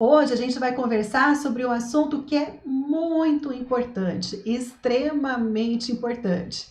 Hoje a gente vai conversar sobre um assunto que é muito importante, extremamente importante.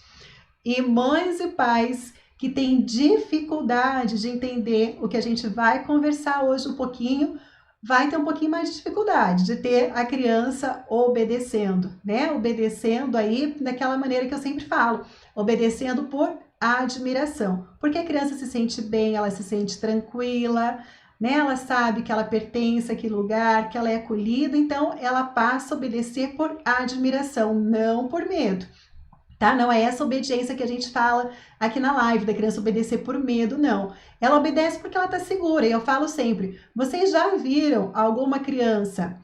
E mães e pais que têm dificuldade de entender o que a gente vai conversar hoje um pouquinho, vai ter um pouquinho mais de dificuldade de ter a criança obedecendo, né? Obedecendo aí daquela maneira que eu sempre falo, obedecendo por admiração. Porque a criança se sente bem, ela se sente tranquila, né? Ela sabe que ela pertence àquele lugar, que ela é acolhida, então ela passa a obedecer por admiração, não por medo. Tá? Não é essa obediência que a gente fala aqui na live, da criança obedecer por medo, não. Ela obedece porque ela está segura, e eu falo sempre, vocês já viram alguma criança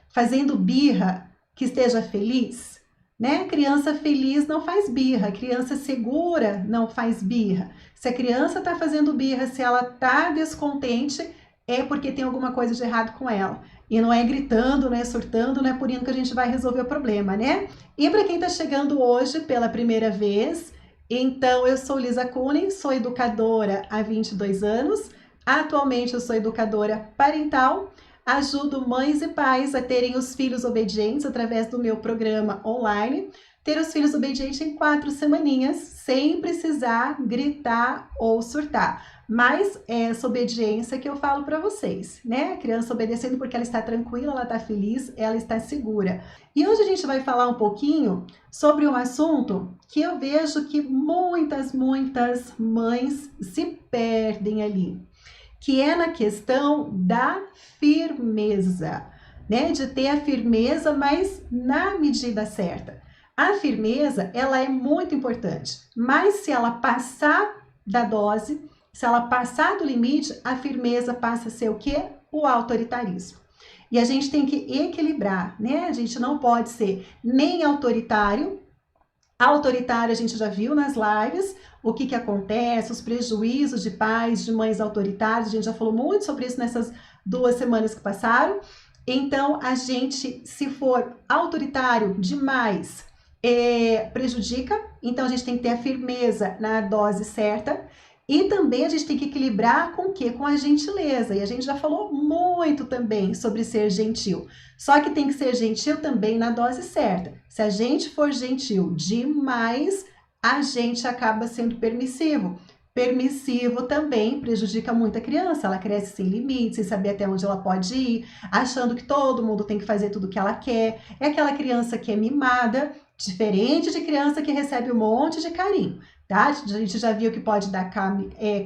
fazendo birra que esteja feliz? Né? Criança feliz não faz birra, criança segura não faz birra. Se a criança está fazendo birra, se ela está descontente, é porque tem alguma coisa de errado com ela. E não é gritando, não é surtando, não é por isso que a gente vai resolver o problema, né? E para quem está chegando hoje pela primeira vez, então eu sou Lisa Kunin, sou educadora há 22 anos. Atualmente eu sou educadora parental, ajudo mães e pais a terem os filhos obedientes através do meu programa online. Ter os filhos obedientes em 4 semaninhas, sem precisar gritar ou surtar. Mas é essa obediência que eu falo para vocês, né? A criança obedecendo porque ela está tranquila, ela está feliz, ela está segura. E hoje a gente vai falar um pouquinho sobre um assunto que eu vejo que muitas mães se perdem ali, que é na questão da firmeza, né? De ter a firmeza, mas na medida certa. A firmeza, ela é muito importante, mas se ela passar da dose, se ela passar do limite, a firmeza passa a ser o quê? O autoritarismo. E a gente tem que equilibrar, né? A gente não pode ser nem autoritário. Autoritário a gente já viu nas lives, o que acontece, os prejuízos de pais, de mães autoritárias, a gente já falou muito sobre isso nessas 2 semanas que passaram. Então, a gente, se for autoritário demais, prejudica, então a gente tem que ter a firmeza na dose certa. E também a gente tem que equilibrar com o quê? Com a gentileza. E a gente já falou muito também sobre ser gentil. Só que tem que ser gentil também na dose certa. Se a gente for gentil demais, a gente acaba sendo permissivo. Permissivo também prejudica muito a criança. Ela cresce sem limites, sem saber até onde ela pode ir, achando que todo mundo tem que fazer tudo o que ela quer. É aquela criança que é mimada, diferente de criança que recebe um monte de carinho. Tá? A gente já viu que pode dar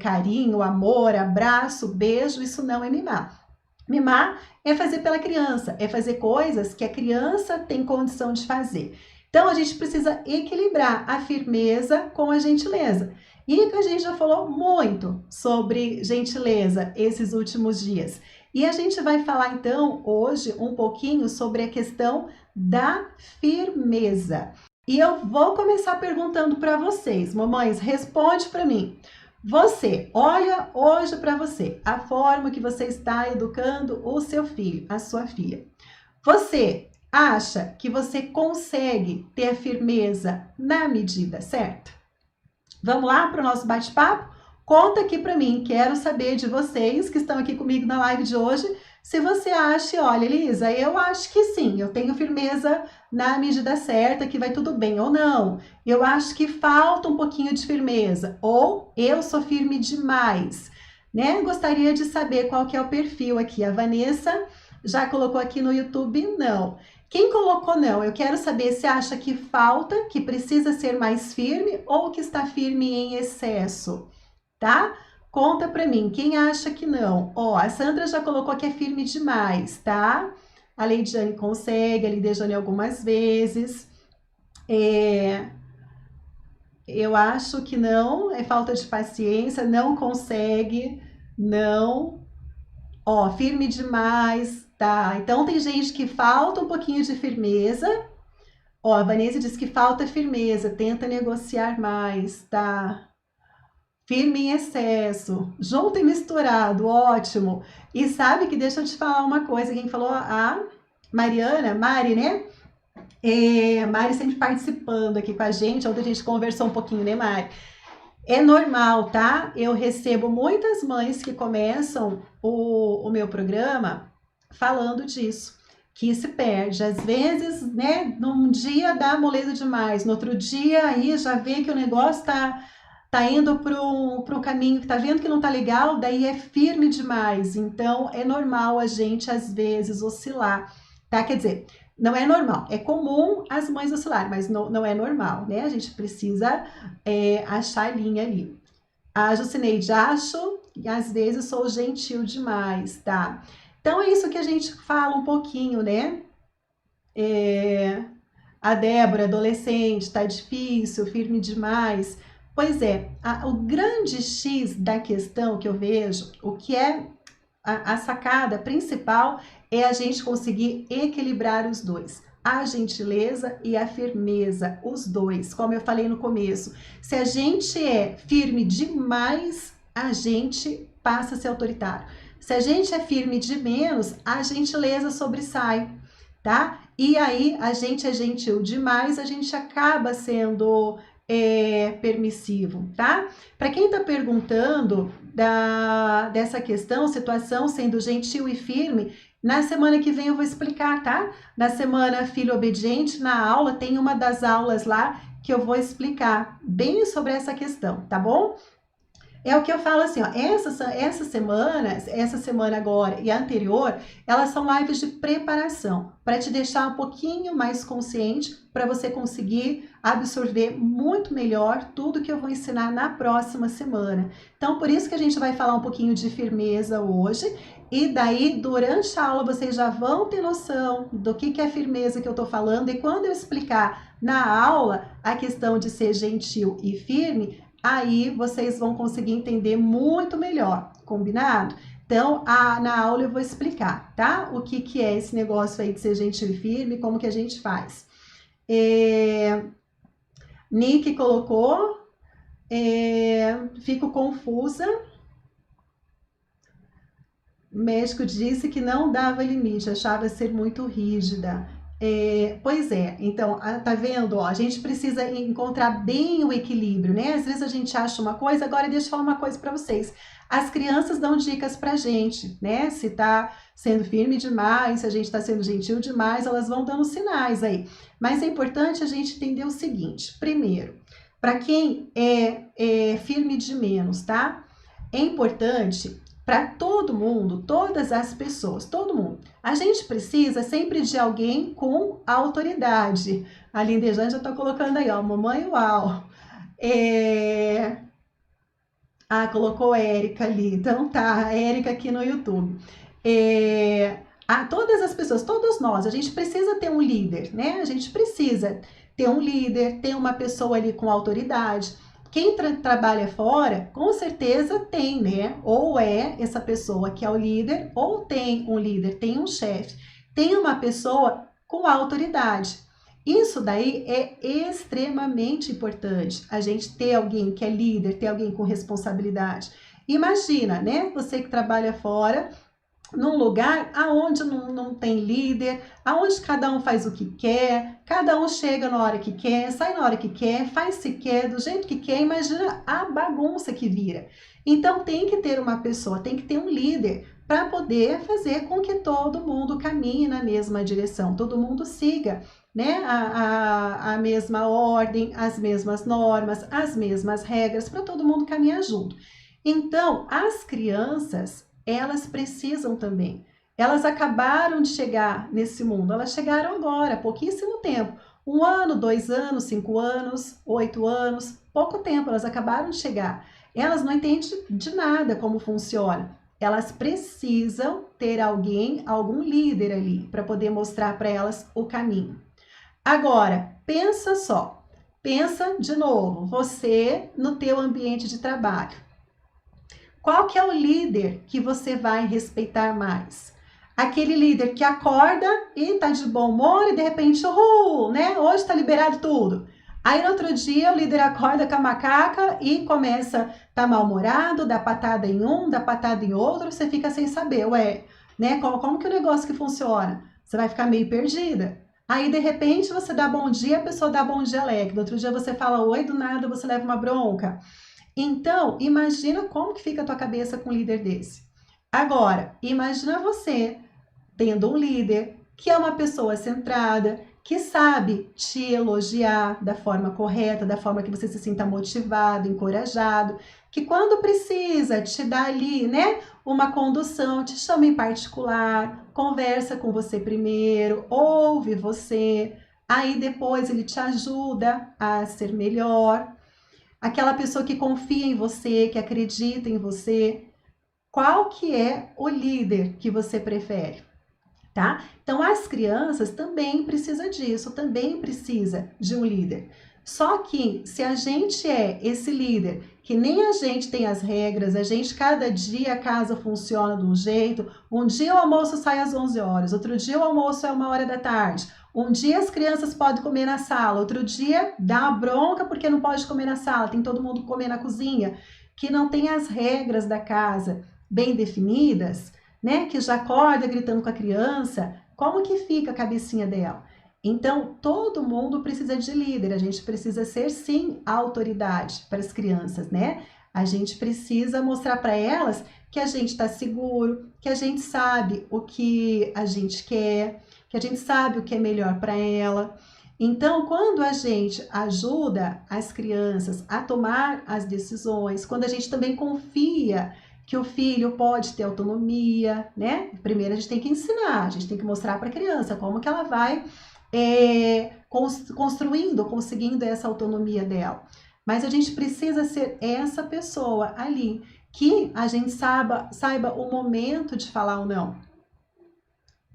carinho, amor, abraço, beijo, isso não é mimar. Mimar é fazer pela criança, é fazer coisas que a criança tem condição de fazer. Então a gente precisa equilibrar a firmeza com a gentileza. E a gente já falou muito sobre gentileza esses últimos dias. E a gente vai falar então hoje um pouquinho sobre a questão da firmeza. E eu vou começar perguntando para vocês, mamães, responde para mim. Você, olha hoje para você, a forma que você está educando o seu filho, a sua filha. Você acha que você consegue ter a firmeza na medida certa? Vamos lá para o nosso bate-papo? Conta aqui para mim, quero saber de vocês que estão aqui comigo na live de hoje, se você acha, olha, Elisa, eu acho que sim, eu tenho firmeza na medida certa, que vai tudo bem, ou não. Eu acho que falta um pouquinho de firmeza, ou eu sou firme demais, né? Gostaria de saber qual que é o perfil aqui. A Vanessa já colocou aqui no YouTube, não. Quem colocou não? Eu quero saber se acha que falta, que precisa ser mais firme ou que está firme em excesso, tá? Conta pra mim, quem acha que não? Ó, a Sandra já colocou que é firme demais, tá? A Leidiane consegue, a Lidejane algumas vezes. Eu acho que não, é falta de paciência, não consegue, não. Ó, firme demais, tá? Então tem gente que falta um pouquinho de firmeza. Ó, a Vanessa diz que falta firmeza, tenta negociar mais, tá? Firme em excesso, junto e misturado, ótimo. E sabe que deixa eu te falar uma coisa, quem falou a Mariana, Mari, né? Mari sempre participando aqui com a gente, ontem a gente conversou um pouquinho, né, Mari? É normal, tá? Eu recebo muitas mães que começam o meu programa falando disso, que se perde. Às vezes, né, num dia dá moleza demais, no outro dia aí já vê que o negócio tá indo para um caminho que tá vendo que não tá legal, daí é firme demais. Então, é normal a gente, às vezes, oscilar, tá? Quer dizer, não é normal, é comum as mães oscilarem, mas não é normal, né? A gente precisa achar a linha ali. A Jucineide, acho que às vezes sou gentil demais, tá? Então é isso que a gente fala um pouquinho, né? A Débora, adolescente, tá difícil, firme demais. Pois é, o grande X da questão que eu vejo, o que é a sacada principal é a gente conseguir equilibrar os dois. A gentileza e a firmeza, os dois, como eu falei no começo. Se a gente é firme demais, a gente passa a ser autoritário. Se a gente é firme de menos, a gentileza sobressai, tá? E aí a gente é gentil demais, a gente acaba sendo permissivo, tá? Para quem está perguntando dessa questão, situação sendo gentil e firme, na semana que vem eu vou explicar, tá? Na semana Filho Obediente, na aula, tem uma das aulas lá que eu vou explicar bem sobre essa questão, tá bom? É o que eu falo assim, ó, essa semana agora e a anterior, elas são lives de preparação, para te deixar um pouquinho mais consciente, para você conseguir absorver muito melhor tudo que eu vou ensinar na próxima semana. Então, por isso que a gente vai falar um pouquinho de firmeza hoje, e daí, durante a aula, vocês já vão ter noção do que é firmeza que eu tô falando, e quando eu explicar na aula a questão de ser gentil e firme, aí vocês vão conseguir entender muito melhor, combinado? Então, na aula eu vou explicar, tá? O que é esse negócio aí de ser gentil e firme, como que a gente faz. Nick colocou, fico confusa. O médico disse que não dava limite, achava ser muito rígida. Pois é, então, tá vendo? Ó, a gente precisa encontrar bem o equilíbrio, né? Às vezes a gente acha uma coisa, agora deixa eu falar uma coisa para vocês. As crianças dão dicas pra gente, né? Se tá sendo firme demais, se a gente tá sendo gentil demais, elas vão dando sinais aí. Mas é importante a gente entender o seguinte: primeiro, para quem é firme de menos, tá? É importante para todo mundo, todas as pessoas, todo mundo. A gente precisa sempre de alguém com autoridade. A Lindejane já está colocando aí, ó, mamãe uau. Colocou a Érica ali. Então tá, a Érica aqui no YouTube. Todas as pessoas, todos nós, a gente precisa ter um líder, né? A gente precisa ter um líder, ter uma pessoa ali com autoridade. Quem trabalha fora, com certeza tem, né? Ou é essa pessoa que é o líder, ou tem um líder, tem um chefe, tem uma pessoa com autoridade. Isso daí é extremamente importante, a gente ter alguém que é líder, ter alguém com responsabilidade. Imagina, né? Você que trabalha fora, num lugar aonde não tem líder, aonde cada um faz o que quer, cada um chega na hora que quer, sai na hora que quer, faz se quer, do jeito que quer, imagina a bagunça que vira. Então tem que ter uma pessoa, tem que ter um líder para poder fazer com que todo mundo caminhe na mesma direção, todo mundo siga, né, a mesma ordem, as mesmas normas, as mesmas regras, para todo mundo caminhar junto. Então, as crianças, elas precisam também. Elas acabaram de chegar nesse mundo, elas chegaram agora, há pouquíssimo tempo. 1 ano, 2 anos, 5 anos, 8 anos, pouco tempo, elas acabaram de chegar. Elas não entendem de nada como funciona. Elas precisam ter alguém, algum líder ali, para poder mostrar para elas o caminho. Agora, pensa só, pensa de novo, você no teu ambiente de trabalho. Qual que é o líder que você vai respeitar mais? Aquele líder que acorda e tá de bom humor e de repente, né? Hoje tá liberado tudo. Aí no outro dia o líder acorda com a macaca e começa tá mal-humorado, dá patada em um, dá patada em outro, você fica sem saber, né? Como que o negócio que funciona? Você vai ficar meio perdida. Aí de repente você dá bom dia, a pessoa dá bom dia alegre. No outro dia você fala oi, do nada você leva uma bronca. Então, imagina como que fica a tua cabeça com um líder desse. Agora, imagina você tendo um líder que é uma pessoa centrada, que sabe te elogiar da forma correta, da forma que você se sinta motivado, encorajado, que quando precisa te dá ali, né, uma condução, te chama em particular, conversa com você primeiro, ouve você, aí depois ele te ajuda a ser melhor. Aquela pessoa que confia em você, que acredita em você. Qual que é o líder que você prefere? Tá? Então, as crianças também precisam disso, também precisa de um líder. Só que se a gente é esse líder, que nem a gente tem as regras, a gente cada dia a casa funciona de um jeito, um dia o almoço sai às 11 horas, outro dia o almoço é 1 hora da tarde, um dia as crianças podem comer na sala, outro dia dá uma bronca porque não pode comer na sala, tem todo mundo comer na cozinha, que não tem as regras da casa bem definidas, né, que já acorda gritando com a criança, como que fica a cabecinha dela? Então, todo mundo precisa de líder, a gente precisa ser, sim, a autoridade para as crianças, né? A gente precisa mostrar para elas que a gente está seguro, que a gente sabe o que a gente quer, que a gente sabe o que é melhor para ela. Então, quando a gente ajuda as crianças a tomar as decisões, quando a gente também confia que o filho pode ter autonomia, né? Primeiro a gente tem que ensinar, a gente tem que mostrar para a criança como que ela vai construindo, conseguindo essa autonomia dela. Mas a gente precisa ser essa pessoa ali, que a gente saiba o momento de falar ou não.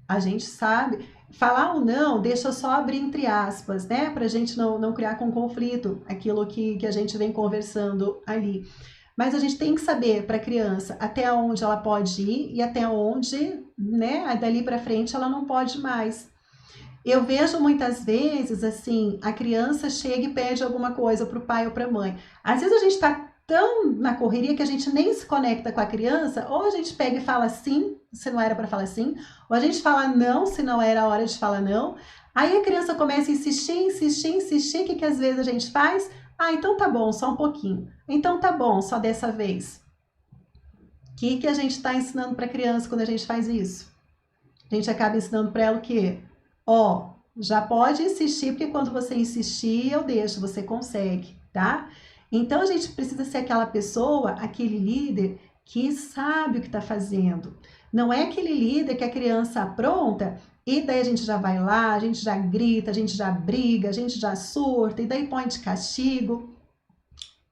A gente sabe, falar ou não, deixa só abrir entre aspas, né? Para a gente não criar com conflito aquilo que a gente vem conversando ali. Mas a gente tem que saber para a criança até onde ela pode ir e até onde, né, dali para frente ela não pode mais. Eu vejo muitas vezes, assim, a criança chega e pede alguma coisa para o pai ou para a mãe. Às vezes a gente está tão na correria que a gente nem se conecta com a criança, ou a gente pega e fala sim, se não era para falar sim, ou a gente fala não, se não era a hora de falar não. Aí a criança começa a insistir, o que às vezes a gente faz? Ah, então tá bom, só um pouquinho. Então tá bom, só dessa vez. O que a gente está ensinando para a criança quando a gente faz isso? A gente acaba ensinando para ela o quê? Ó, já pode insistir, porque quando você insistir, eu deixo, você consegue, tá? Então a gente precisa ser aquela pessoa, aquele líder que sabe o que está fazendo. Não é aquele líder que a criança apronta e daí a gente já vai lá, a gente já grita, a gente já briga, a gente já surta e daí põe de castigo.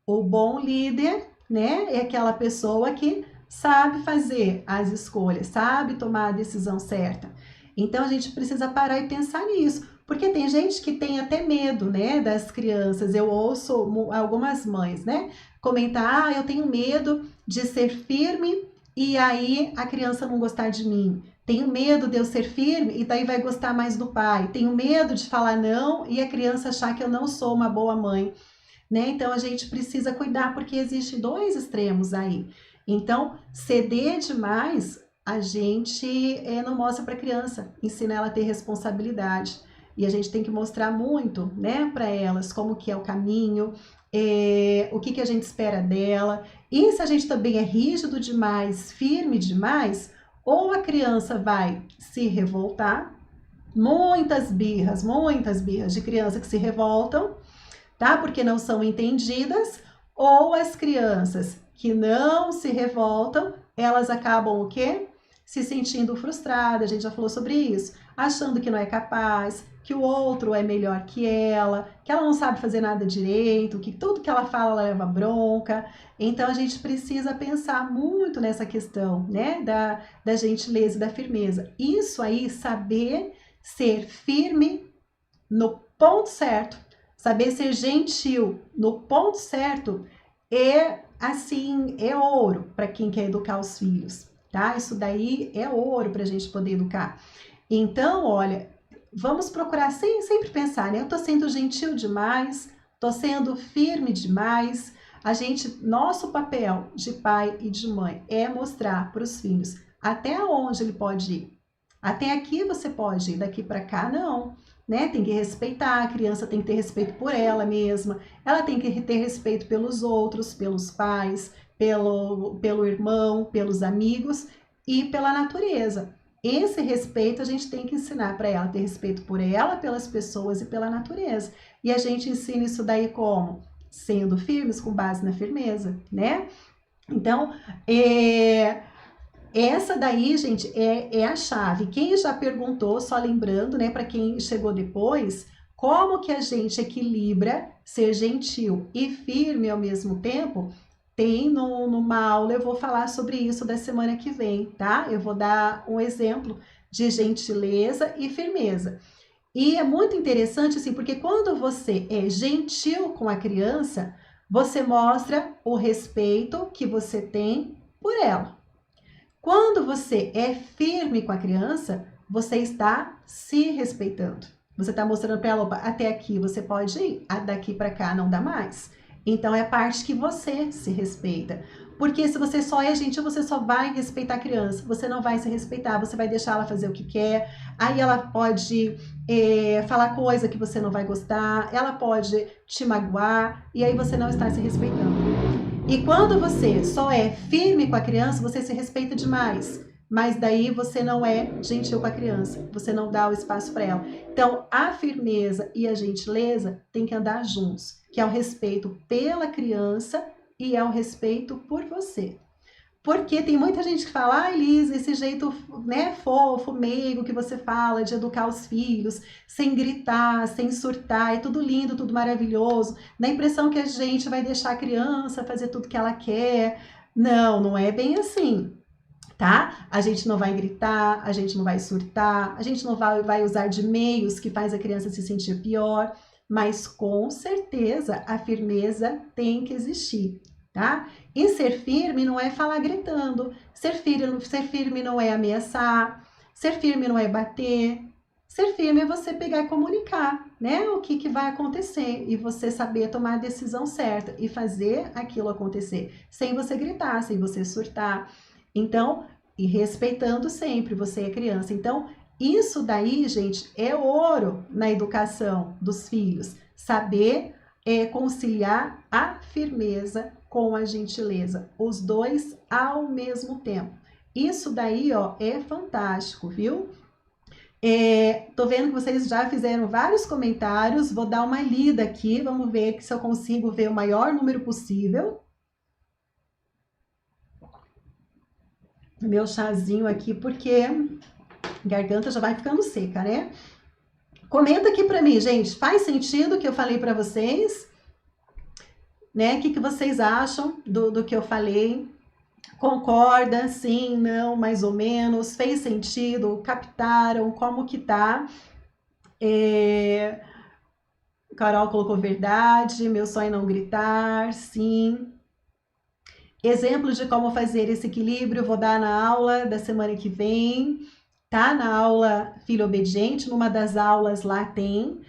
O bom líder, né, é aquela pessoa que sabe fazer as escolhas, sabe tomar a decisão certa. Então a gente precisa parar e pensar nisso, porque tem gente que tem até medo, né, das crianças. Eu ouço algumas mães, né, comentar: "Ah, eu tenho medo de ser firme e aí a criança não gostar de mim. Tenho medo de eu ser firme e daí vai gostar mais do pai. Tenho medo de falar não e a criança achar que eu não sou uma boa mãe." Né? Então a gente precisa cuidar porque existem dois extremos aí. Então, ceder demais, a gente não mostra para a criança, ensina ela a ter responsabilidade. E a gente tem que mostrar muito, né, para elas como que é o caminho, o que a gente espera dela. E se a gente também é rígido demais, firme demais, ou a criança vai se revoltar, muitas birras de criança que se revoltam, tá? Porque não são entendidas, ou as crianças que não se revoltam, elas acabam o quê? Se sentindo frustradas, a gente já falou sobre isso, achando que não é capaz, que o outro é melhor que ela não sabe fazer nada direito, que tudo que ela fala ela leva bronca. Então a gente precisa pensar muito nessa questão, né, da gentileza e da firmeza. Isso aí, saber ser firme no ponto certo, saber ser gentil no ponto certo é ouro para quem quer educar os filhos, tá? Isso daí é ouro para a gente poder educar. Então, olha, vamos procurar sempre pensar, né? Eu tô sendo gentil demais, tô sendo firme demais. Nosso papel de pai e de mãe é mostrar para os filhos até onde ele pode ir. Até aqui você pode ir, daqui para cá não. né? Tem que respeitar, a criança tem que ter respeito por ela mesma, ela tem que ter respeito pelos outros, pelos pais, pelo irmão, pelos amigos e pela natureza. Esse respeito a gente tem que ensinar para ela, ter respeito por ela, pelas pessoas e pela natureza. E a gente ensina isso daí como? Sendo firmes, com base na firmeza, né? Então, essa daí, gente, é a chave. Quem já perguntou, só lembrando, né, para quem chegou depois, como que a gente equilibra ser gentil e firme ao mesmo tempo? Tem numa aula, eu vou falar sobre isso da semana que vem, tá? Eu vou dar um exemplo de gentileza e firmeza. E é muito interessante, assim, porque quando você é gentil com a criança, você mostra o respeito que você tem por ela. Quando você é firme com a criança, você está se respeitando. Você está mostrando para ela, opa, até aqui você pode ir, daqui para cá não dá mais. Então é a parte que você se respeita. Porque se você só é gentil, você só vai respeitar a criança. Você não vai se respeitar, você vai deixar ela fazer o que quer. Aí ela pode falar coisa que você não vai gostar, ela pode te magoar, e aí você não está se respeitando. E quando você só é firme com a criança, você se respeita demais. Mas daí você não é gentil com a criança, você não dá o espaço para ela. Então, a firmeza e a gentileza têm que andar juntos, que é o respeito pela criança e é o respeito por você. Porque tem muita gente que fala, ah, Elisa, esse jeito, né, fofo, meigo que você fala de educar os filhos, sem gritar, sem surtar, é tudo lindo, tudo maravilhoso, dá a impressão que a gente vai deixar a criança fazer tudo que ela quer. Não, não é bem assim, tá? A gente não vai gritar, a gente não vai surtar, a gente não vai usar de meios que faz a criança se sentir pior, mas com certeza a firmeza tem que existir. Tá? E ser firme não é falar gritando, ser firme não é ameaçar, ser firme não é bater, ser firme é você pegar e comunicar, né? O que vai acontecer e você saber tomar a decisão certa e fazer aquilo acontecer, sem você gritar, sem você surtar. Então, e respeitando sempre, você é criança. Então, isso daí, gente, é ouro na educação dos filhos, saber conciliar a firmeza com a gentileza, os dois ao mesmo tempo. Isso daí, ó, é fantástico, viu? Tô vendo que vocês já fizeram vários comentários, vou dar uma lida aqui, vamos ver se eu consigo ver o maior número possível. Meu chazinho aqui, porque a garganta já vai ficando seca, né? Comenta aqui pra mim, gente, faz sentido o que eu falei pra vocês? Né? O que vocês acham do que eu falei? Concorda? Sim, não, mais ou menos? Fez sentido? Captaram? Como que tá? Carol colocou verdade, meu sonho é não gritar, sim. Exemplo de como fazer esse equilíbrio, vou dar na aula da semana que vem, tá? Na aula Filho Obediente, numa das aulas lá tem.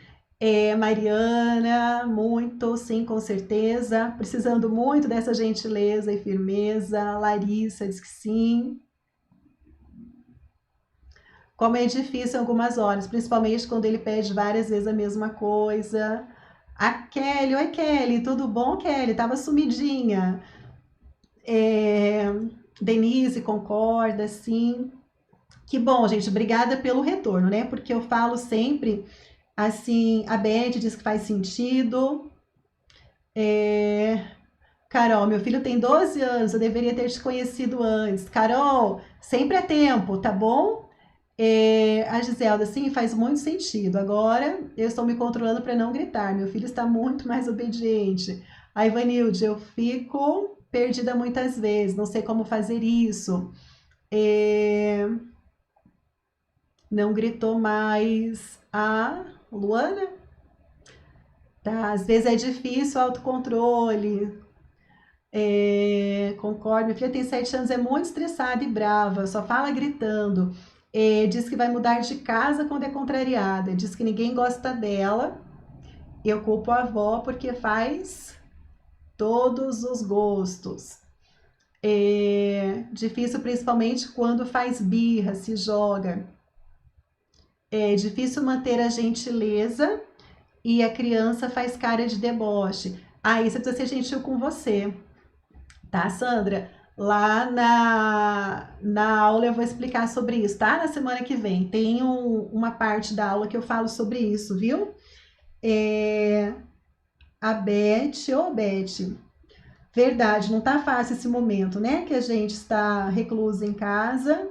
Mariana, muito, sim, com certeza. Precisando muito dessa gentileza e firmeza. Larissa diz que sim. Como é difícil em algumas horas, principalmente quando ele pede várias vezes a mesma coisa. A Kelly, oi Kelly, tudo bom, Kelly? Tava sumidinha. Denise concorda, sim. Que bom, gente, obrigada pelo retorno, né? Porque eu falo sempre assim, a Beth diz que faz sentido. Carol, meu filho tem 12 anos, eu deveria ter te conhecido antes. Carol, sempre é tempo, tá bom? A Giselda, sim, faz muito sentido. Agora eu estou me controlando para não gritar. Meu filho está muito mais obediente. A Ivanilde, eu fico perdida muitas vezes, não sei como fazer isso. Não gritou mais. A Luana? Tá, às vezes é difícil o autocontrole. Concordo, minha filha tem 7 anos, é muito estressada e brava, só fala gritando. Diz que vai mudar de casa quando é contrariada, diz que ninguém gosta dela. Eu culpo a avó porque faz todos os gostos. Difícil principalmente quando faz birra, se joga. É difícil manter a gentileza e a criança faz cara de deboche. Aí você precisa ser gentil com você, tá, Sandra? Lá na aula eu vou explicar sobre isso, tá? Na semana que vem. Tem uma parte da aula que eu falo sobre isso, viu? A Beth, Beth, verdade, não tá fácil esse momento, né? Que a gente está recluso em casa.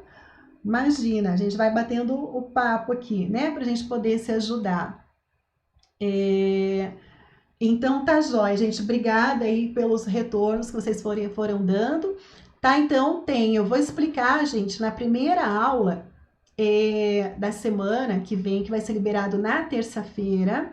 Imagina, a gente vai batendo o papo aqui, né? Pra gente poder se ajudar. Então tá jóia, gente. Obrigada aí pelos retornos que vocês foram dando. Tá, então eu vou explicar, gente, na primeira aula da semana que vem, que vai ser liberado na terça-feira.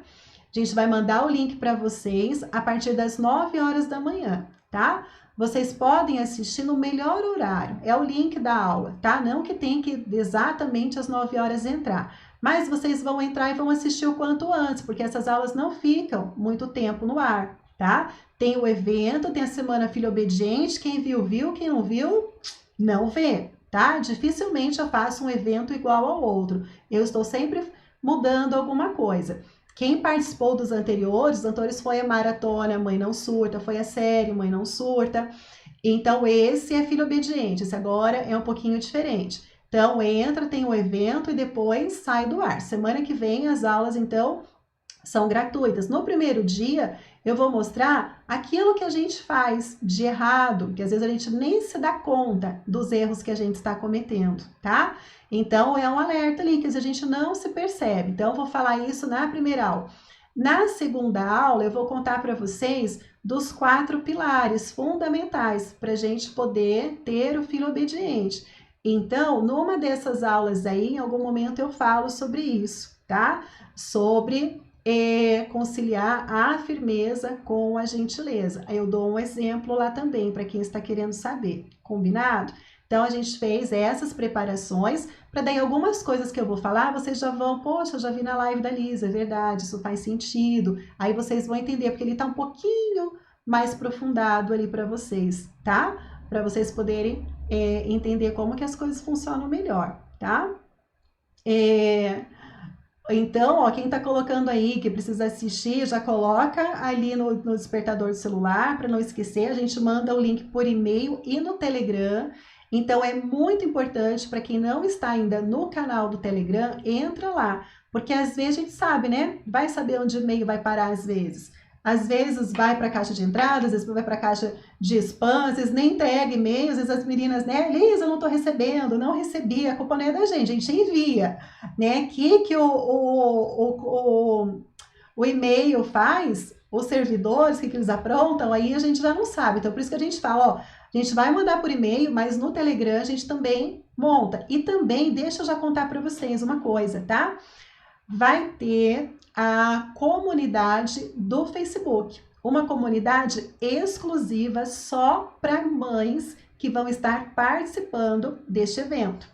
A gente vai mandar o link para vocês a partir das 9 horas da manhã, tá? Vocês podem assistir no melhor horário, é o link da aula, tá? Não que tem que exatamente às 9 horas entrar, mas vocês vão entrar e vão assistir o quanto antes, porque essas aulas não ficam muito tempo no ar, tá? Tem o evento, tem a Semana Filho Obediente, quem viu, viu, quem não viu, não vê, tá? Dificilmente eu faço um evento igual ao outro, eu estou sempre mudando alguma coisa. Quem participou dos anteriores foi a maratona Mãe Não Surta, foi a série Mãe Não Surta. Então, esse é Filho Obediente, esse agora é um pouquinho diferente. Então, entra, tem o evento e depois sai do ar. Semana que vem, as aulas, então, são gratuitas. No primeiro dia, eu vou mostrar aquilo que a gente faz de errado, que às vezes a gente nem se dá conta dos erros que a gente está cometendo, tá? Então, é um alerta ali, que a gente não se percebe. Então, eu vou falar isso na primeira aula. Na segunda aula, eu vou contar para vocês dos 4 pilares fundamentais para a gente poder ter o filho obediente. Então, numa dessas aulas aí, em algum momento eu falo sobre isso, tá? Sobre conciliar a firmeza com a gentileza. Aí eu dou um exemplo lá também para quem está querendo saber, combinado? Então a gente fez essas preparações para daí algumas coisas que eu vou falar, vocês já vão, poxa, eu já vi na live da Lisa, é verdade, isso faz sentido. Aí vocês vão entender, porque ele está um pouquinho mais aprofundado ali para vocês, tá? Para vocês poderem entender como que as coisas funcionam melhor, tá? Então, ó, quem está colocando aí que precisa assistir, já coloca ali no despertador do celular, para não esquecer. A gente manda o link por e-mail e no Telegram. Então, é muito importante para quem não está ainda no canal do Telegram, entra lá. Porque às vezes a gente sabe, né? Vai saber onde o e-mail vai parar às vezes. Às vezes vai para a caixa de entrada, às vezes vai para a caixa de spam, às vezes nem entrega e-mail, às vezes as meninas, né? Lisa, eu não estou recebendo, não recebi, a culpa não é da gente, a gente envia, né? Que o e-mail faz, os servidores, que eles aprontam, aí a gente já não sabe. Então, por isso que a gente fala, ó, a gente vai mandar por e-mail, mas no Telegram a gente também monta. E também, deixa eu já contar para vocês uma coisa, tá? Vai ter a comunidade do Facebook, uma comunidade exclusiva só para mães que vão estar participando deste evento.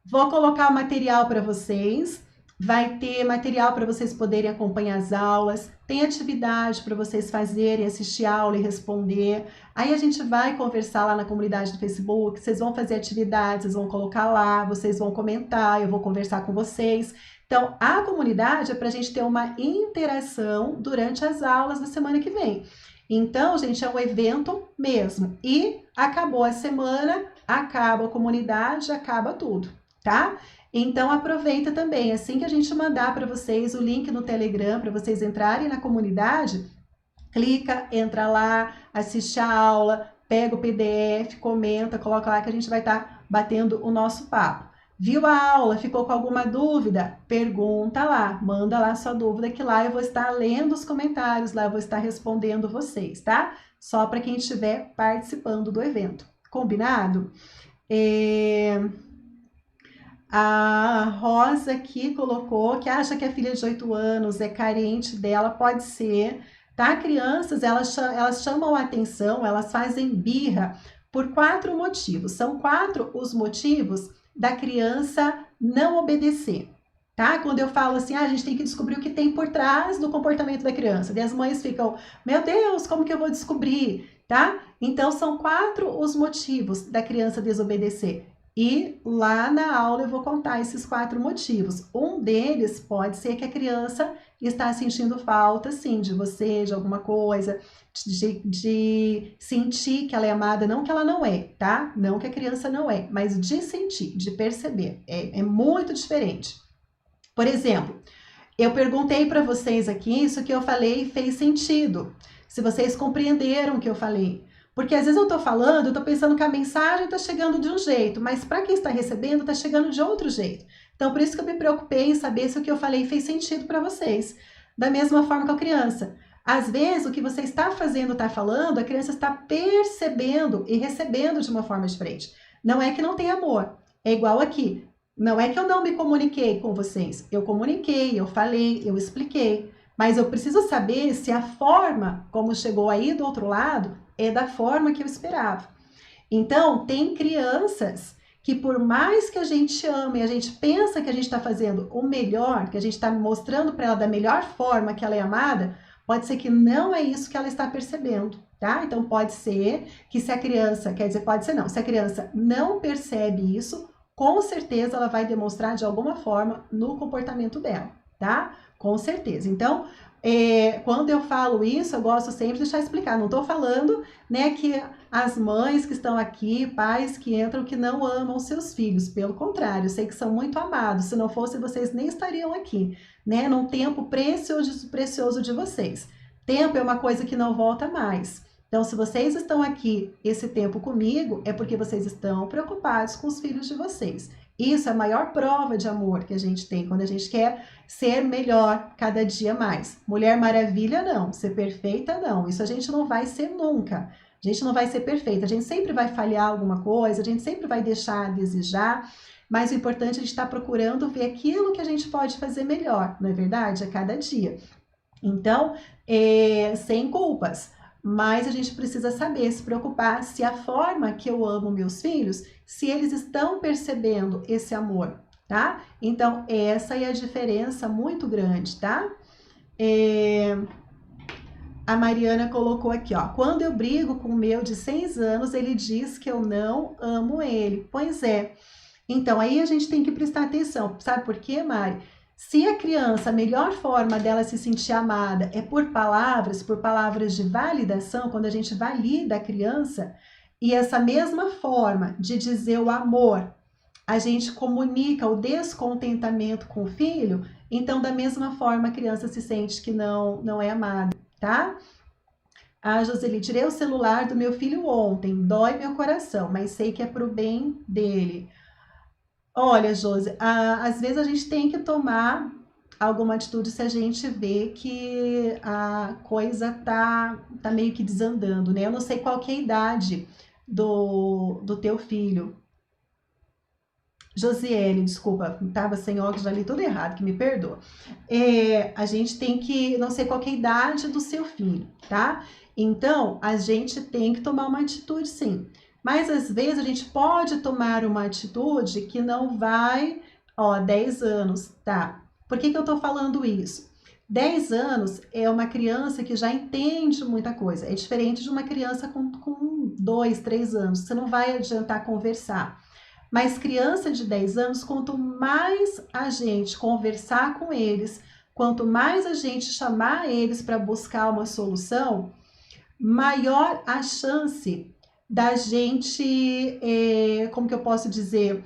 Vou colocar o material para vocês, vai ter material para vocês poderem acompanhar as aulas, tem atividade para vocês fazerem, assistir a aula e responder. Aí a gente vai conversar lá na comunidade do Facebook, vocês vão fazer atividades, vocês vão colocar lá, vocês vão comentar, eu vou conversar com vocês. Então, a comunidade é para a gente ter uma interação durante as aulas da semana que vem. Então, gente, é um evento mesmo. E acabou a semana, acaba a comunidade, acaba tudo, tá? Então, aproveita também. Assim que a gente mandar para vocês o link no Telegram, para vocês entrarem na comunidade, clica, entra lá, assiste a aula, pega o PDF, comenta, coloca lá que a gente vai estar batendo o nosso papo. Viu a aula? Ficou com alguma dúvida? Pergunta lá, manda lá sua dúvida que lá eu vou estar lendo os comentários, lá eu vou estar respondendo vocês, tá? Só para quem estiver participando do evento. Combinado? A Rosa aqui colocou que acha que a filha de 8 anos é carente dela, pode ser, tá? Crianças, elas chamam a atenção, elas fazem birra por 4 motivos. São 4 os motivos da criança não obedecer, tá? Quando eu falo assim, a gente tem que descobrir o que tem por trás do comportamento da criança. E as mães ficam, meu Deus, como que eu vou descobrir, tá? Então, são 4 os motivos da criança desobedecer. E lá na aula eu vou contar esses 4 motivos. Um deles pode ser que a criança está sentindo falta, sim, de você, de alguma coisa, de sentir que ela é amada, não que ela não é, tá? Não que a criança não é, mas de sentir, de perceber. É muito diferente. Por exemplo, eu perguntei para vocês aqui, isso que eu falei fez sentido. Se vocês compreenderam o que eu falei. Porque às vezes eu estou falando, eu estou pensando que a mensagem está chegando de um jeito, mas para quem está recebendo está chegando de outro jeito. Então, por isso que eu me preocupei em saber se o que eu falei fez sentido para vocês. Da mesma forma com a criança. Às vezes, o que você está fazendo, está falando, a criança está percebendo e recebendo de uma forma diferente. Não é que não tem amor. É igual aqui. Não é que eu não me comuniquei com vocês. Eu comuniquei, eu falei, eu expliquei. Mas eu preciso saber se a forma como chegou aí do outro lado é da forma que eu esperava. Então, tem crianças que por mais que a gente ame, a gente pensa que a gente está fazendo o melhor, que a gente está mostrando para ela da melhor forma que ela é amada, pode ser que não é isso que ela está percebendo, tá? Então, pode ser que se a criança, quer dizer, pode ser não, se a criança não percebe isso, com certeza ela vai demonstrar de alguma forma no comportamento dela, tá? Com certeza. Então, quando eu falo isso, eu gosto sempre de deixar explicar. Não estou falando, né, que as mães que estão aqui, pais que entram, que não amam seus filhos. Pelo contrário, eu sei que são muito amados. Se não fosse, vocês nem estariam aqui, né? Num tempo precioso, precioso de vocês. Tempo é uma coisa que não volta mais. Então, se vocês estão aqui esse tempo comigo, é porque vocês estão preocupados com os filhos de vocês. Isso é a maior prova de amor que a gente tem, quando a gente quer ser melhor cada dia mais. Mulher Maravilha, não. Ser perfeita, não. Isso a gente não vai ser nunca. A gente não vai ser perfeita. A gente sempre vai falhar alguma coisa, a gente sempre vai deixar a desejar, mas o importante é a gente estar procurando ver aquilo que a gente pode fazer melhor, não é verdade? A cada dia. Então, sem culpas. Mas a gente precisa saber, se preocupar se a forma que eu amo meus filhos, se eles estão percebendo esse amor, tá? Então, essa é a diferença muito grande, tá? A Mariana colocou aqui, ó. Quando eu brigo com o meu de 6 anos, ele diz que eu não amo ele. Pois é. Então, aí a gente tem que prestar atenção. Sabe por quê, Mari? Se a criança, a melhor forma dela se sentir amada é por palavras de validação, quando a gente valida a criança, e essa mesma forma de dizer o amor, a gente comunica o descontentamento com o filho, então da mesma forma a criança se sente que não é amada, tá? A Joseli, tirei o celular do meu filho ontem, dói meu coração, mas sei que é pro bem dele. Olha, Josi, às vezes a gente tem que tomar alguma atitude se a gente vê que a coisa tá meio que desandando, né? Eu não sei qual que é a idade do teu filho. Josiele, desculpa, estava sem óculos, já li tudo errado, que me perdoa. A gente tem que, não sei qual que é a idade do seu filho, tá? Então, a gente tem que tomar uma atitude, sim. Mas, às vezes, a gente pode tomar uma atitude que não vai, 10 anos, tá? Por que eu tô falando isso? 10 anos é uma criança que já entende muita coisa. É diferente de uma criança com 2, 3 anos. Você não vai adiantar conversar. Mas criança de 10 anos, quanto mais a gente conversar com eles, quanto mais a gente chamar eles para buscar uma solução, maior a chance da gente, como que eu posso dizer,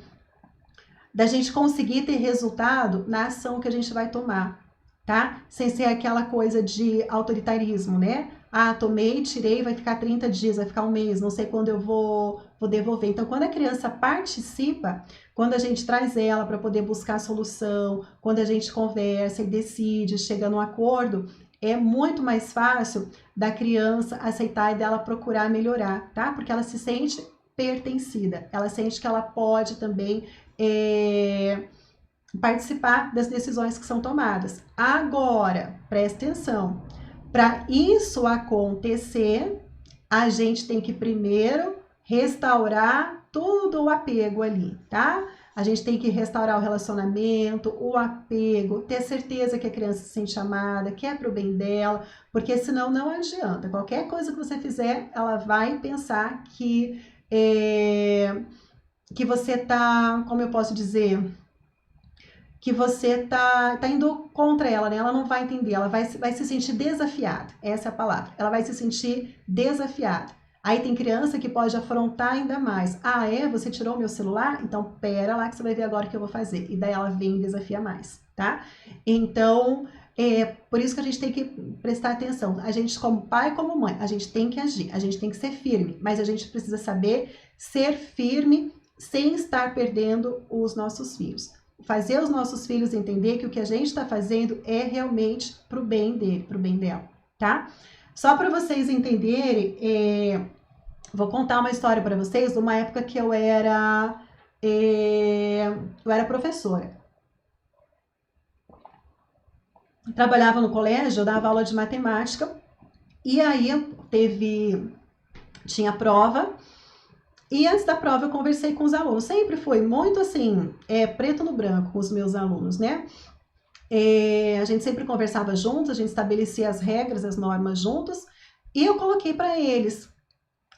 da gente conseguir ter resultado na ação que a gente vai tomar, tá? Sem ser aquela coisa de autoritarismo, né? Ah, tomei, tirei, vai ficar 30 dias, vai ficar um mês, não sei quando eu vou devolver. Então, quando a criança participa, quando a gente traz ela para poder buscar a solução, quando a gente conversa e decide, chega num acordo, é muito mais fácil da criança aceitar e dela procurar melhorar, tá? Porque ela se sente pertencida, ela sente que ela pode também participar das decisões que são tomadas. Agora, presta atenção, para isso acontecer, a gente tem que primeiro restaurar todo o apego ali, tá? A gente tem que restaurar o relacionamento, o apego, ter certeza que a criança se sente amada, que é pro bem dela, porque senão não adianta. Qualquer coisa que você fizer, ela vai pensar que você tá, como eu posso dizer, que você tá indo contra ela, né? Ela não vai entender, ela vai se sentir desafiada. Essa é a palavra. Ela vai se sentir desafiada. Aí tem criança que pode afrontar ainda mais. Ah, é? Você tirou o meu celular? Então, pera lá que você vai ver agora o que eu vou fazer. E daí ela vem e desafia mais, tá? Então, por isso que a gente tem que prestar atenção. A gente, como pai, como mãe, a gente tem que agir, a gente tem que ser firme, mas a gente precisa saber ser firme sem estar perdendo os nossos filhos. Fazer os nossos filhos entender que o que a gente está fazendo é realmente para o bem dele, para o bem dela, tá? Só para vocês entenderem, vou contar uma história para vocês de uma época que eu era professora. Eu trabalhava no colégio, eu dava aula de matemática, e aí tinha prova, e antes da prova eu conversei com os alunos. Sempre foi muito assim, preto no branco com os meus alunos, né? A gente sempre conversava juntos, a gente estabelecia as regras, as normas juntos, e eu coloquei para eles,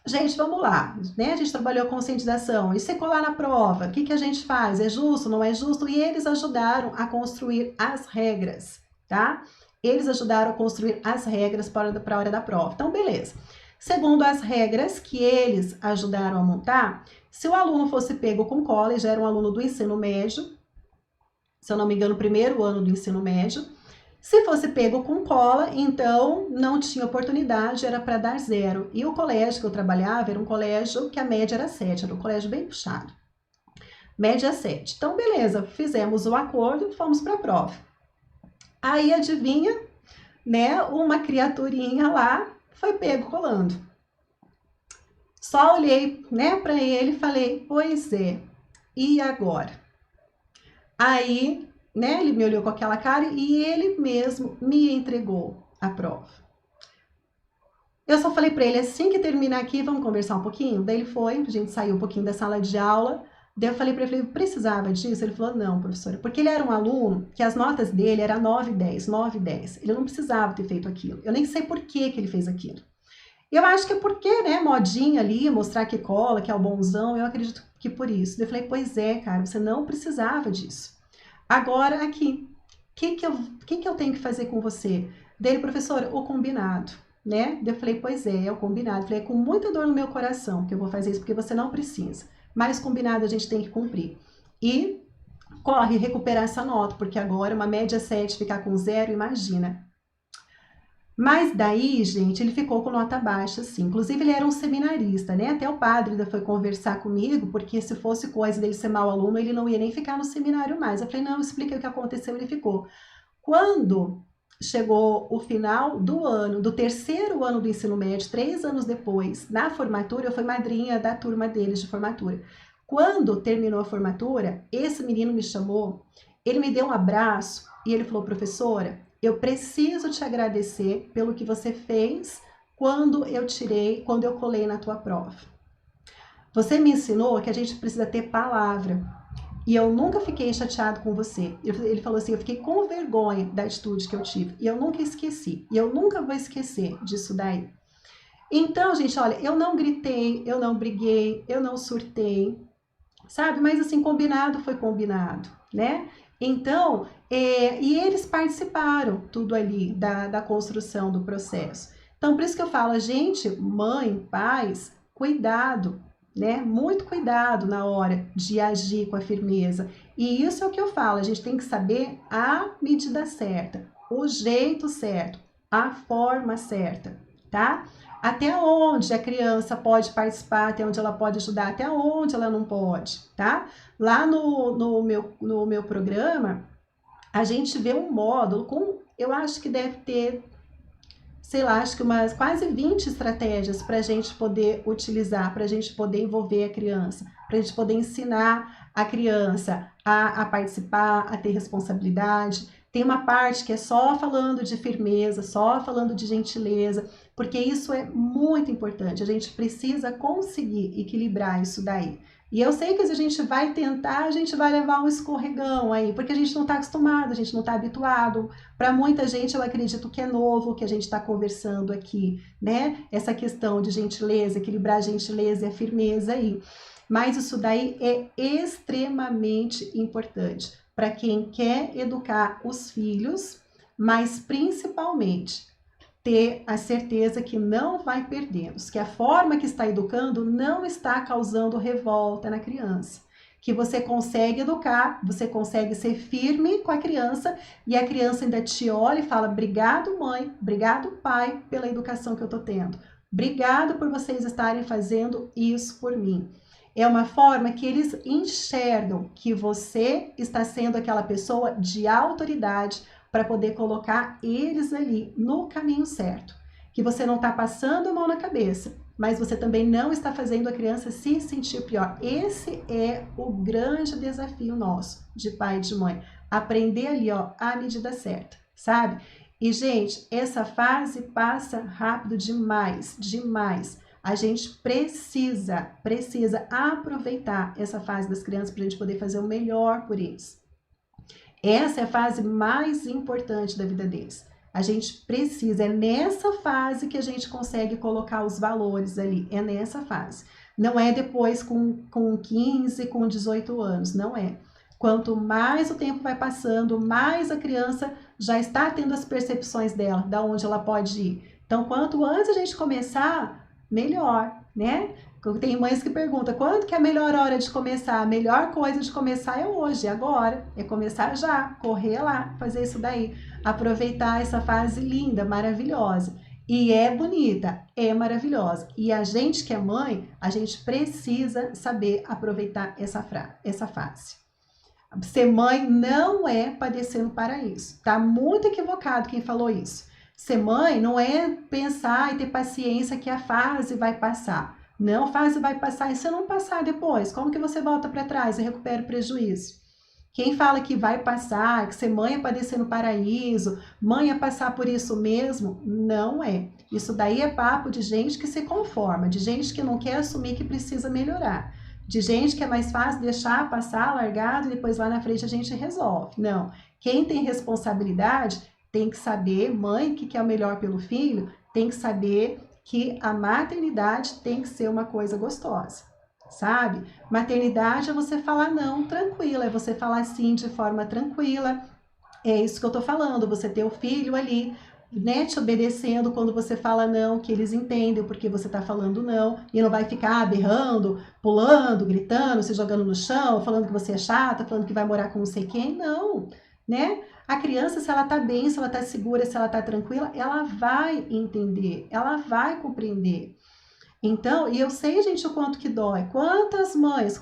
gente, vamos lá, né? A gente trabalhou a conscientização, e se colar na prova, o que a gente faz? É justo, não é justo? E eles ajudaram a construir as regras, tá? Eles ajudaram a construir as regras para a hora da prova. Então, beleza. Segundo as regras que eles ajudaram a montar, se o aluno fosse pego com cola, e já era um aluno do ensino médio, se eu não me engano, primeiro ano do ensino médio, se fosse pego com cola, então não tinha oportunidade, era para dar 0. E o colégio que eu trabalhava era um colégio que a média era 7, era um colégio bem puxado. Média 7. Então, beleza, fizemos o acordo e fomos para a prova. Aí, adivinha, né, uma criaturinha lá foi pego colando. Só olhei, né, para ele e falei, pois é, e agora? Aí, né, ele me olhou com aquela cara e ele mesmo me entregou a prova. Eu só falei para ele, assim que terminar aqui, vamos conversar um pouquinho? Daí ele foi, a gente saiu um pouquinho da sala de aula, daí eu falei para ele, precisava disso? Ele falou, não, professora, porque ele era um aluno que as notas dele eram 9 e 10, 9 e 10. Ele não precisava ter feito aquilo. Eu nem sei por que ele fez aquilo. Eu acho que é porque, né, modinha ali, mostrar que cola, que é o bonzão, eu acredito que por isso. Eu falei, pois é, cara, você não precisava disso. Agora, aqui, o que eu tenho que fazer com você? Dele, professora, o combinado, né? Eu falei, pois é o combinado. Eu falei, é com muita dor no meu coração que eu vou fazer isso, porque você não precisa. Mas combinado a gente tem que cumprir. E corre recuperar essa nota, porque agora uma média 7 ficar com 0, imagina. Mas daí, gente, ele ficou com nota baixa, sim. Inclusive, ele era um seminarista, né? Até o padre ainda foi conversar comigo, porque se fosse coisa dele ser mau aluno, ele não ia nem ficar no seminário mais. Eu falei, não, explica o que aconteceu, ele ficou. Quando chegou o final do ano, do terceiro ano do ensino médio, 3 anos depois, na formatura, eu fui madrinha da turma deles de formatura. Quando terminou a formatura, esse menino me chamou, ele me deu um abraço e ele falou, professora, eu preciso te agradecer pelo que você fez quando eu colei na tua prova. Você me ensinou que a gente precisa ter palavra. E eu nunca fiquei chateado com você. Ele falou assim, eu fiquei com vergonha da atitude que eu tive. E eu nunca esqueci. E eu nunca vou esquecer disso daí. Então, gente, olha, eu não gritei, eu não briguei, eu não surtei, sabe? Mas assim, combinado foi combinado, né? Então, e eles participaram tudo ali da construção do processo. Então, por isso que eu falo, gente, mãe, pais, cuidado, né? Muito cuidado na hora de agir com a firmeza. E isso é o que eu falo, a gente tem que saber a medida certa, o jeito certo, a forma certa, tá? Até onde a criança pode participar, até onde ela pode ajudar, até onde ela não pode, tá? Lá no meu programa, a gente vê um módulo com, eu acho que deve ter, sei lá, acho que umas quase 20 estratégias para a gente poder utilizar, para a gente poder envolver a criança, para a gente poder ensinar a criança a participar, a ter responsabilidade. Tem uma parte que é só falando de firmeza, só falando de gentileza, porque isso é muito importante. A gente precisa conseguir equilibrar isso daí. E eu sei que se a gente vai tentar, a gente vai levar um escorregão aí, porque a gente não está acostumado, a gente não está habituado. Para muita gente, eu acredito que é novo o que a gente está conversando aqui, né? Essa questão de gentileza, equilibrar a gentileza e a firmeza aí. Mas isso daí é extremamente importante para quem quer educar os filhos, mas principalmente ter a certeza que não vai perdê-los, que a forma que está educando não está causando revolta na criança, que você consegue educar, você consegue ser firme com a criança e a criança ainda te olha e fala: obrigado, mãe, obrigado, pai, pela educação que eu estou tendo, obrigado por vocês estarem fazendo isso por mim. É uma forma que eles enxergam que você está sendo aquela pessoa de autoridade para poder colocar eles ali no caminho certo. Que você não está passando a mão na cabeça, mas você também não está fazendo a criança se sentir pior. Esse é o grande desafio nosso, de pai e de mãe. Aprender ali, ó, a medida certa, sabe? E, gente, essa fase passa rápido demais, demais. A gente precisa aproveitar essa fase das crianças para a gente poder fazer o melhor por eles. Essa é a fase mais importante da vida deles. A gente precisa, é nessa fase que a gente consegue colocar os valores ali, é nessa fase. Não é depois com 15, com 18 anos, não é. Quanto mais o tempo vai passando, mais a criança já está tendo as percepções dela, da onde ela pode ir. Então, quanto antes a gente começar, melhor, né? Tem mães que perguntam, quando que é a melhor hora de começar? A melhor coisa de começar é hoje, agora. É começar já, correr lá, fazer isso daí. Aproveitar essa fase linda, maravilhosa. E é bonita, é maravilhosa. E a gente que é mãe, a gente precisa saber aproveitar essa fase. Ser mãe não é padecer no paraíso. Tá muito equivocado quem falou isso. Ser mãe não é pensar e ter paciência que a fase vai passar. Não, a fase vai passar e se não passar depois, como que você volta para trás e recupera o prejuízo? Quem fala que vai passar, que ser mãe é padecer no paraíso, mãe é passar por isso mesmo, não é. Isso daí é papo de gente que se conforma, de gente que não quer assumir que precisa melhorar, de gente que é mais fácil deixar passar largado e depois lá na frente a gente resolve. Não, quem tem responsabilidade tem que saber, mãe que quer o melhor pelo filho, tem que saber que a maternidade tem que ser uma coisa gostosa, sabe? Maternidade é você falar não tranquila, é você falar sim de forma tranquila. É isso que eu tô falando, você ter o filho ali, né, te obedecendo quando você fala não, que eles entendem porque você tá falando não, e não vai ficar berrando, pulando, gritando, se jogando no chão, falando que você é chata, falando que vai morar com não sei quem, não, né? A criança, se ela tá bem, se ela tá segura, se ela tá tranquila, ela vai entender, ela vai compreender. Então, e eu sei, gente, o quanto que dói. Quantas mães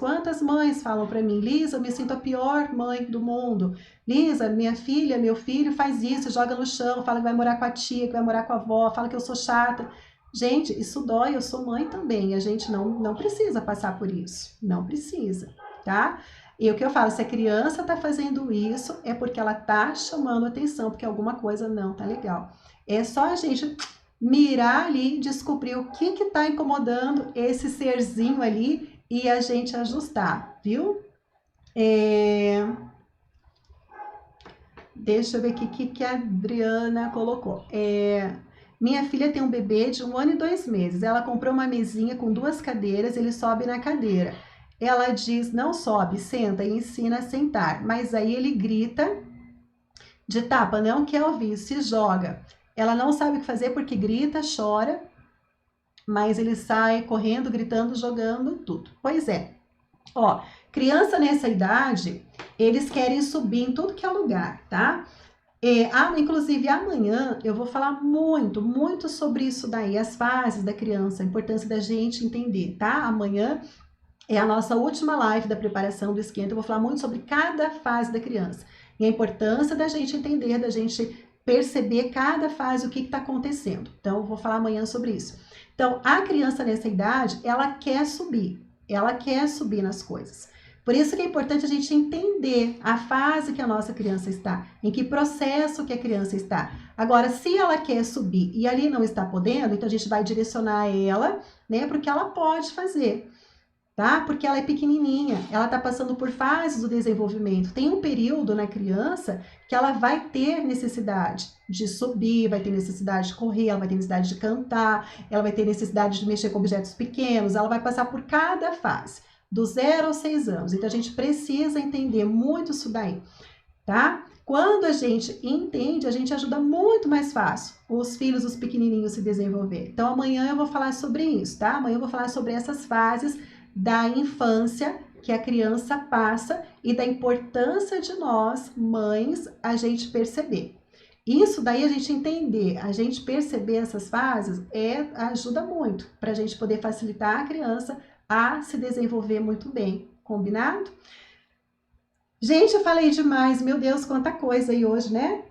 falam para mim: Lisa, eu me sinto a pior mãe do mundo. Lisa, minha filha, meu filho faz isso, joga no chão, fala que vai morar com a tia, que vai morar com a avó, fala que eu sou chata. Gente, isso dói, eu sou mãe também. A gente não precisa passar por isso. Não precisa, tá? E o que eu falo, se a criança está fazendo isso, é porque ela está chamando atenção, porque alguma coisa não tá legal. É só a gente mirar ali, descobrir o que está incomodando esse serzinho ali e a gente ajustar, viu? Deixa eu ver aqui o que a Adriana colocou. Minha filha tem um bebê de 1 ano e 2 meses. Ela comprou uma mesinha com 2 cadeiras, ele sobe na cadeira. Ela diz, não sobe, senta e ensina a sentar. Mas aí ele grita de tapa, não quer ouvir, se joga. Ela não sabe o que fazer porque grita, chora, mas ele sai correndo, gritando, jogando, tudo. Pois é. Ó, criança nessa idade, eles querem subir em tudo que é lugar, tá? Inclusive, amanhã eu vou falar muito sobre isso daí, as fases da criança, a importância da gente entender, tá? Amanhã é a nossa última live da preparação do esquenta, eu vou falar muito sobre cada fase da criança e a importância da gente entender, da gente perceber cada fase, o que está acontecendo. Então, eu vou falar amanhã sobre isso. Então, a criança nessa idade, ela quer subir nas coisas. Por isso que é importante a gente entender a fase que a nossa criança está, em que processo que a criança está. Agora, se ela quer subir e ali não está podendo, então a gente vai direcionar ela, né, para o que ela pode fazer. Tá? Porque ela é pequenininha, ela está passando por fases do desenvolvimento. Tem um período na criança que ela vai ter necessidade de subir, vai ter necessidade de correr, ela vai ter necessidade de cantar, ela vai ter necessidade de mexer com objetos pequenos, ela vai passar por cada fase. do 0 aos 6 anos. Então, a gente precisa entender muito isso daí, tá? Quando a gente entende, a gente ajuda muito mais fácil os filhos, os pequenininhos se desenvolver. Então, amanhã eu vou falar sobre isso, tá? Amanhã eu vou falar sobre essas fases da infância que a criança passa e da importância de nós, mães, a gente perceber. Isso daí a gente entender, a gente perceber essas fases ajuda muito para a gente poder facilitar a criança a se desenvolver muito bem, combinado? Gente, eu falei demais, meu Deus, quanta coisa aí hoje, né?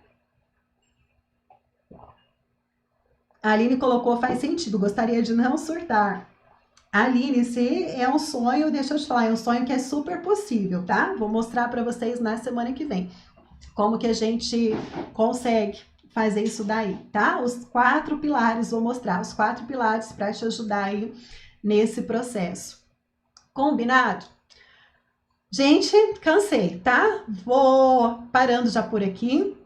A Aline colocou, faz sentido, gostaria de não surtar. Aline, se é um sonho, deixa eu te falar, é um sonho que é super possível, tá? Vou mostrar para vocês na semana que vem como que a gente consegue fazer isso daí, tá? Os 4 pilares, vou mostrar os 4 pilares para te ajudar aí nesse processo. Combinado? Gente, cansei, tá? Vou parando já por aqui.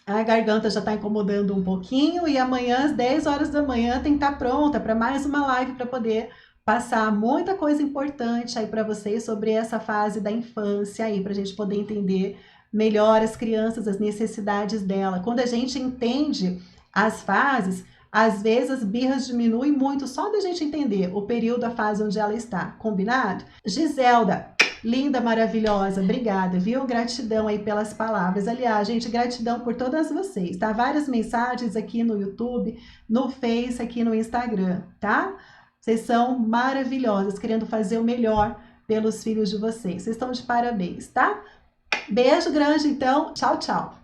A garganta já tá incomodando um pouquinho e amanhã às 10 horas da manhã tem que estar pronta para mais uma live para poder passar muita coisa importante aí para vocês sobre essa fase da infância aí, para a gente poder entender melhor as crianças, as necessidades dela. Quando a gente entende as fases, às vezes as birras diminuem muito só da gente entender o período, a fase onde ela está. Combinado? Giselda, linda, maravilhosa, obrigada, viu? Gratidão aí pelas palavras. Aliás, gente, gratidão por todas vocês, tá? Várias mensagens aqui no YouTube, no Face, aqui no Instagram, tá? Vocês são maravilhosas, querendo fazer o melhor pelos filhos de vocês. Vocês estão de parabéns, tá? Beijo grande, então. Tchau, tchau.